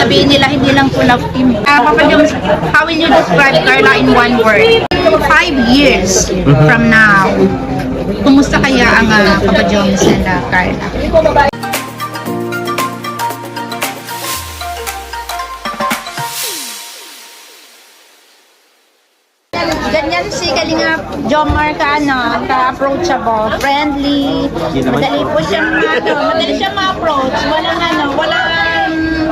sabihin nila hindi lang full of team. Papa Joms, how will you describe Carla in one word? 5 years from now, kumusta kaya ang Papa Joms and Carla? Ganyan si Kalinga Jomar ka-approachable, friendly, madali po siyang madali siyang ma-approach, walang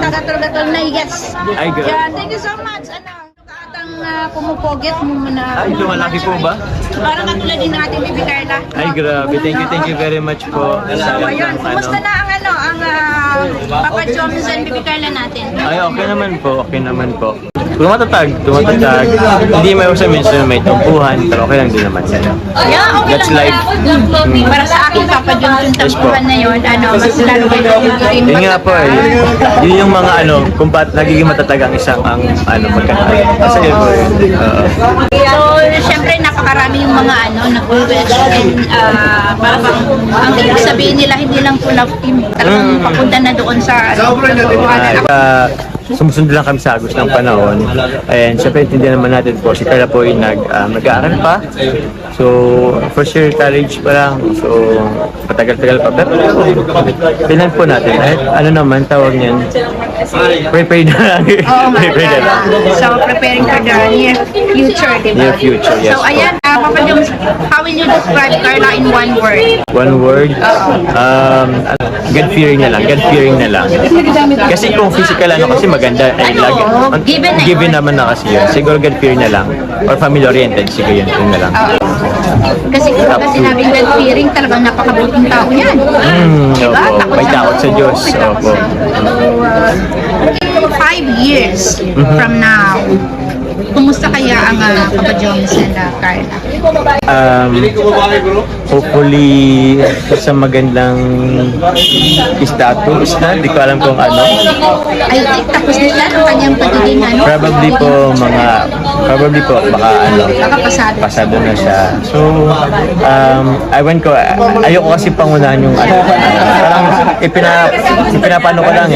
tagatol-gatol na yes. Yeah, thank you so much. Katang pumupoget mo muna. Ay, lumalaki po ba? Parang katulad din natin, Bibi Carla. Ay, grabe. Thank you very much po. So, ayun, kumusta na ang Papa Joms and Bibi Carla natin? Ay, okay naman po. Tumatatag. Hindi may usap minsan may tumpuhan, pero okay lang din naman sila. Yeah, okay That's lang. life. Para sa akin, Papa Joms, yung tampuhan na yun, mas lalo kayo yung Yun nga po yun yung mga kung ba't nagiging matatag ang isang magkakaroon. Kasi yun po yun. So, syempre, napakarami yung mga nag-wish and parang ang ibig sabihin nila, hindi lang full of team. Talagang papunta na doon sa Sumusunod lang kami sa agos ng panahon. And syempre, intindihan naman natin po, si Carla po ay nag-aaral pa. So, first year college pa lang. So, patagal-tagal pa. Pero, tinan po natin. Ano naman, tawag niyan? Prepare na lang. Prepare na lang. So, preparing for the near future, di ba? Near future, yes. So, ayan, Papa Joms, how will you describe Carla in one word? One word? God-fearing na lang. Kasi kung physical kasi maganda. Given naman na kasi yun. Siguro God-fearing na lang. Or family-oriented, siguro yun na lang. Kasi kapag sinabing God-fearing, talagang napakabuting tao yan. Diba? May takot sa Diyos. Opo. 5 years from now, kumusta kaya ang Papa Joms and Carla? Hopefully sa magandang status na, di ko alam kung ano. Ay, tapos na siya ang kanyang pagiging Probably po baka pasado na siya. So, ayoko kasi pangunahan yung parang ipinapano ko lang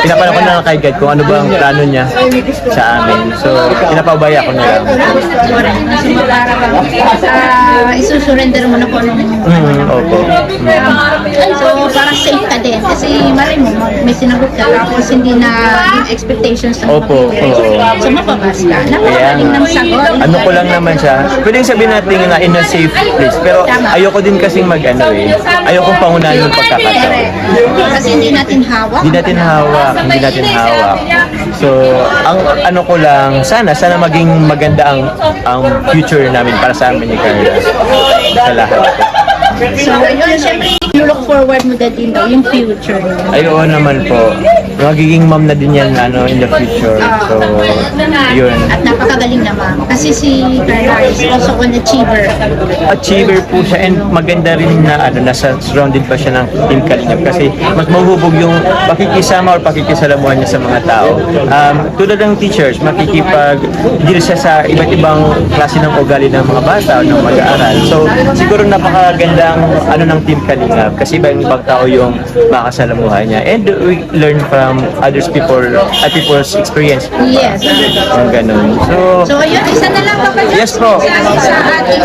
pinapano ko na lang kay God kung ano ba ang plano niya sa amin. So, pinapaubaya ko na lang. Isusurrender mo na po nung opo. so, para safe ka din. Kasi maray mo, may sinagot ka tapos hindi na yung expectations ng Opo. So, mapabas ka. Napakagaling ng sagot. Ano ko lang naman siya. Pwedeng sabihin natin na in a safe place. Pero ayoko din kasing ayoko pangunahan yung pagkakataon. Kasi hindi natin hawak. Hindi natin hawak. So, ang ko lang, sana maging maganda ang future namin para sa amin ni Carla. Sa lahat. So, ayun, syempre, look forward mo din daw yung future. Ayun naman po. Magiging mom na din yan in the future. So, yun. At napakagaling naman. Kasi si Carla is also an achiever. Achiever po siya and maganda rin na nasa surrounded pa siya ng Team Kalingap kasi mas mahuhubog yung pakikisama or pakikisalamuhan niya sa mga tao. Tulad ng teachers, makikipag-deal siya sa iba't ibang klase ng ugali ng mga bata o ng mag-aaral. So, siguro napakagandang ng Team Kalingap kasi ibang tao yung makasalamuhan niya and we learn from people's experience. Yes. Ganun. So, ayun, isa na lang Papa Joms. Yes po. Sa ating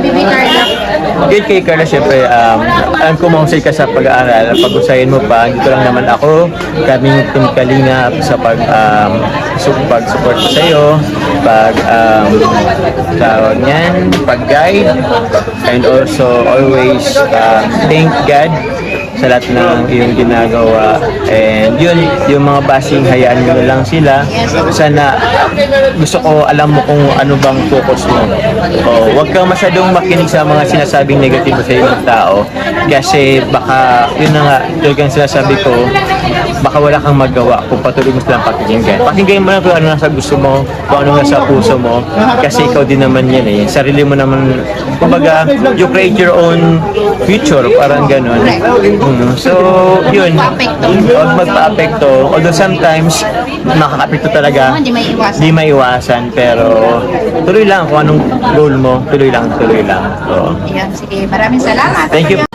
Bibi Carla. Yun kay Carla, syempre, alam ko mahusay ka sa pag-aaral. Pag-usayin mo pa, dito lang naman ako, kaming Team Kalingap sa pag-support ko sa iyo, pag-guide, and also always thank God sa lahat ng iyong ginagawa. And yun, yung mga basing, hayaan mo na lang sila. Sana, gusto ko alam mo kung ano bang focus mo. Huwag kang masyadong makinig sa mga sinasabing negatibo sa ibang tao. Kasi baka, yun na nga, talagang sinasabi ko, baka wala kang magawa kung patuloy mo silang pakinggan. Pakinggan mo na kung ano nasa gusto mo, kung ano nasa puso mo. Kasi ikaw din naman yan sarili mo naman, kumbaga, you create your own future, parang gano'n. So, yun. Huwag magpa-apekto. Although sometimes, makaka-apekto talaga. Hindi maiwasan. Pero, tuloy lang kung anong goal mo. Tuloy lang. So, Ayan, sige. Maraming salamat. thank you.